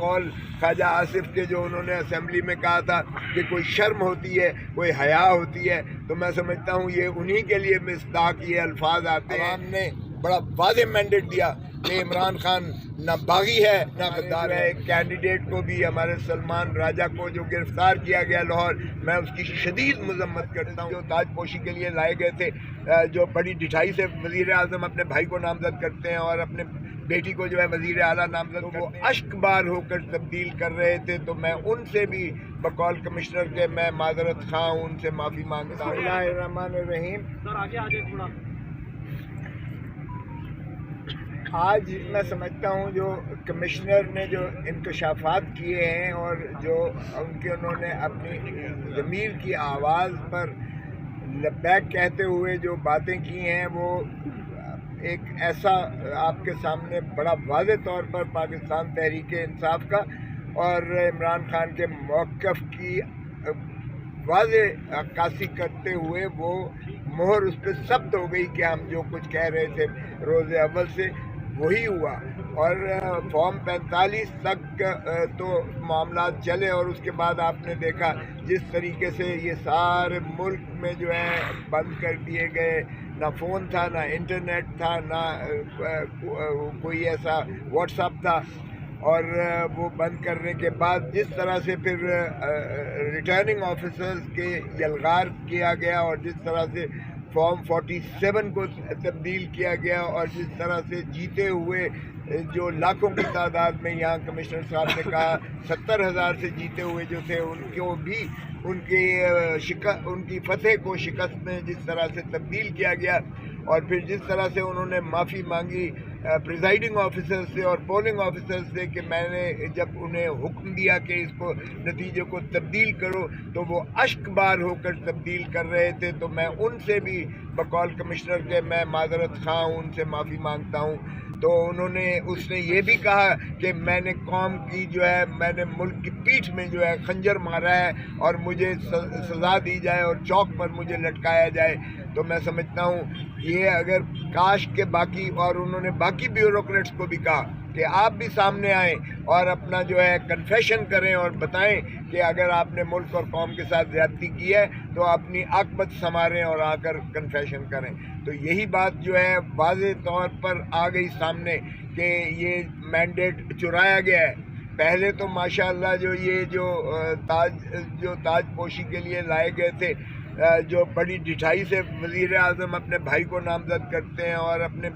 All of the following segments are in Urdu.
بقول خواجہ آصف کے جو انہوں نے اسمبلی میں کہا تھا کہ کوئی شرم ہوتی ہے، کوئی حیا ہوتی ہے، تو میں سمجھتا ہوں یہ انہی کے لیے مصداق یہ الفاظ آتے ہیں۔ عوام نے بڑا واضح مینڈیٹ دیا کہ عمران خان نہ باغی ہے نہ غدار ہے۔ ایک کینڈیڈیٹ کو بھی، ہمارے سلمان راجہ کو جو گرفتار کیا گیا لاہور، میں اس کی شدید مذمت کرتا ہوں۔ جو تاج پوشی کے لیے لائے گئے تھے، جو بڑی ڈٹھائی سے وزیر اعظم اپنے بھائی کو نامزد کرتے ہیں اور اپنے بیٹی کو جو ہے وزیر اعلیٰ نامزد کرتے ہیں، وہ اشک بار ہو کر تبدیل کر رہے تھے، تو میں ان سے بھی بقول کمشنر کے میں معذرت خواہ ہوں، ان سے معافی مانگتا ہوں۔ بسم اللہ الرحمن الرحیم۔ آج میں سمجھتا ہوں جو کمشنر نے جو انکشافات کیے ہیں اور جو انہوں نے اپنی ضمیر کی آواز پر لبیک کہتے ہوئے جو باتیں کی ہیں، وہ ایک ایسا آپ کے سامنے بڑا واضح طور پر پاکستان تحریک انصاف کا اور عمران خان کے موقف کی واضح عکاسی کرتے ہوئے وہ مہر اس پہ ثبت ہو گئی کہ ہم جو کچھ کہہ رہے تھے روز اول سے وہی ہوا، اور فارم 45 تک تو معاملات چلے، اور اس کے بعد آپ نے دیکھا جس طریقے سے یہ سارے ملک میں جو ہے بند کر دیے گئے، نہ فون تھا، نہ انٹرنیٹ تھا، نہ کوئی ایسا واٹس ایپ تھا، اور وہ بند کرنے کے بعد جس طرح سے پھر ریٹرننگ آفیسرز کے یلغار کیا گیا، اور جس طرح سے فارم 47 کو تبدیل کیا گیا، اور جس طرح سے جیتے ہوئے جو لاکھوں کی تعداد میں، یہاں کمشنر صاحب نے کہا 70,000 سے جیتے ہوئے جو تھے، ان کو بھی ان کی فتح کو شکست میں جس طرح سے تبدیل کیا گیا، اور پھر جس طرح سے انہوں نے معافی مانگی پریزائڈنگ آفیسر سے اور پولنگ آفیسر سے کہ میں نے جب انہیں حکم دیا کہ اس کو نتیجے کو تبدیل کرو تو وہ اشک بار ہو کر تبدیل کر رہے تھے، تو میں ان سے بھی بقول کمشنر کے میں معذرت خواہ ہوں، ان سے معافی مانگتا ہوں۔ تو اس نے یہ بھی کہا کہ میں نے قوم کی جو ہے، میں نے ملک کی پیٹھ میں جو ہے خنجر مارا ہے اور مجھے سزا دی جائے اور چوک پر مجھے لٹکایا جائے، تو میں سمجھتا ہوں یہ اگر کاش کے باقی، اور انہوں نے باقی بیوروکریٹس کو بھی کہا کہ آپ بھی سامنے آئیں اور اپنا جو ہے کنفیشن کریں اور بتائیں کہ اگر آپ نے ملک اور قوم کے ساتھ زیادتی کی ہے تو اپنی عاقبت سنواریں اور آ کر کنفیشن کریں۔ تو یہی بات جو ہے واضح طور پر آ گئی سامنے کہ یہ مینڈیٹ چرایا گیا ہے۔ پہلے تو ماشاءاللہ جو تاج پوشی کے لیے لائے گئے تھے، جو بڑی ڈٹھائی سے وزیر اعظم اپنے بھائی کو نامزد کرتے ہیں اور اپنے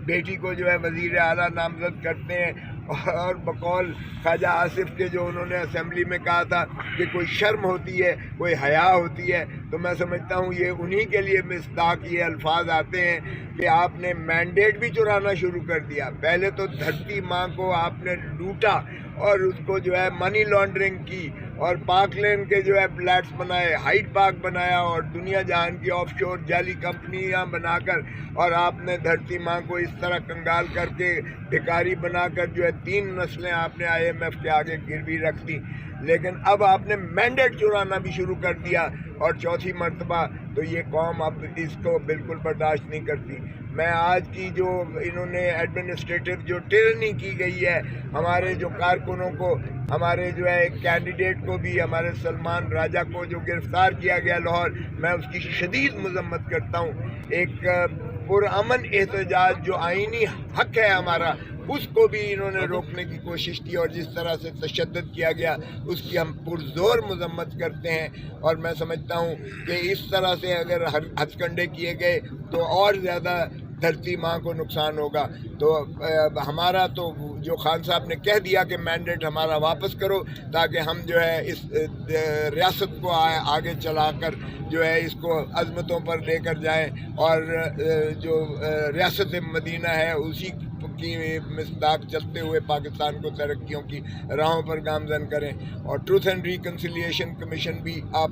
بیٹی کو جو ہے وزیر اعلیٰ نامزد کرتے ہیں، اور بقول خواجہ آصف کے جو انہوں نے اسمبلی میں کہا تھا کہ کوئی شرم ہوتی ہے، کوئی حیا ہوتی ہے، تو میں سمجھتا ہوں یہ انہی کے لیے مصداق یہ الفاظ آتے ہیں کہ آپ نے مینڈیٹ بھی چرانا شروع کر دیا۔ پہلے تو دھرتی ماں کو آپ نے لوٹا اور اس کو جو ہے منی لانڈرنگ کی، اور پاک لین کے جو ہے فلیٹس بنائے، ہائیڈ پارک بنایا، اور دنیا جہان کی آف شور جعلی کمپنیاں بنا کر، اور آپ نے دھرتی ماں کو اس طرح کنگال کر کے بھکاری بنا کر جو ہے 3 نسلیں آپ نے IMF کے آگے گروی رکھ دی۔ لیکن اب آپ نے مینڈیٹ چرانا بھی شروع کر دیا، اور چوتھی مرتبہ، تو یہ قوم اب اس کو بالکل برداشت نہیں کرتی۔ میں آج کی جو انہوں نے ایڈمنسٹریٹو جو ٹرنی کی گئی ہے ہمارے جو کارکنوں کو، ہمارے جو ہے ایک کینڈیڈیٹ کو بھی، ہمارے سلمان راجہ کو جو گرفتار کیا گیا لاہور، میں اس کی شدید مذمت کرتا ہوں۔ ایک پرامن احتجاج جو آئینی حق ہے ہمارا، اس کو بھی انہوں نے روکنے کی کوشش کی، اور جس طرح سے تشدد کیا گیا اس کی ہم پرزور مذمت کرتے ہیں، اور میں سمجھتا ہوں کہ اس طرح سے اگر ہتھ کنڈے کیے گئے تو اور زیادہ دھرتی ماں کو نقصان ہوگا۔ تو ہمارا تو جو خان صاحب نے کہہ دیا کہ مینڈیٹ ہمارا واپس کرو، تاکہ ہم جو ہے اس ریاست کو آگے چلا کر جو ہے اس کو عظمتوں پر لے کر جائیں، اور جو ریاست مدینہ ہے اسی کی مصداق چلتے ہوئے پاکستان کو ترقیوں کی راہوں پر گامزن کریں۔ اور ٹروتھ اینڈ ریکنسیلیشن کمیشن بھی آپ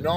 9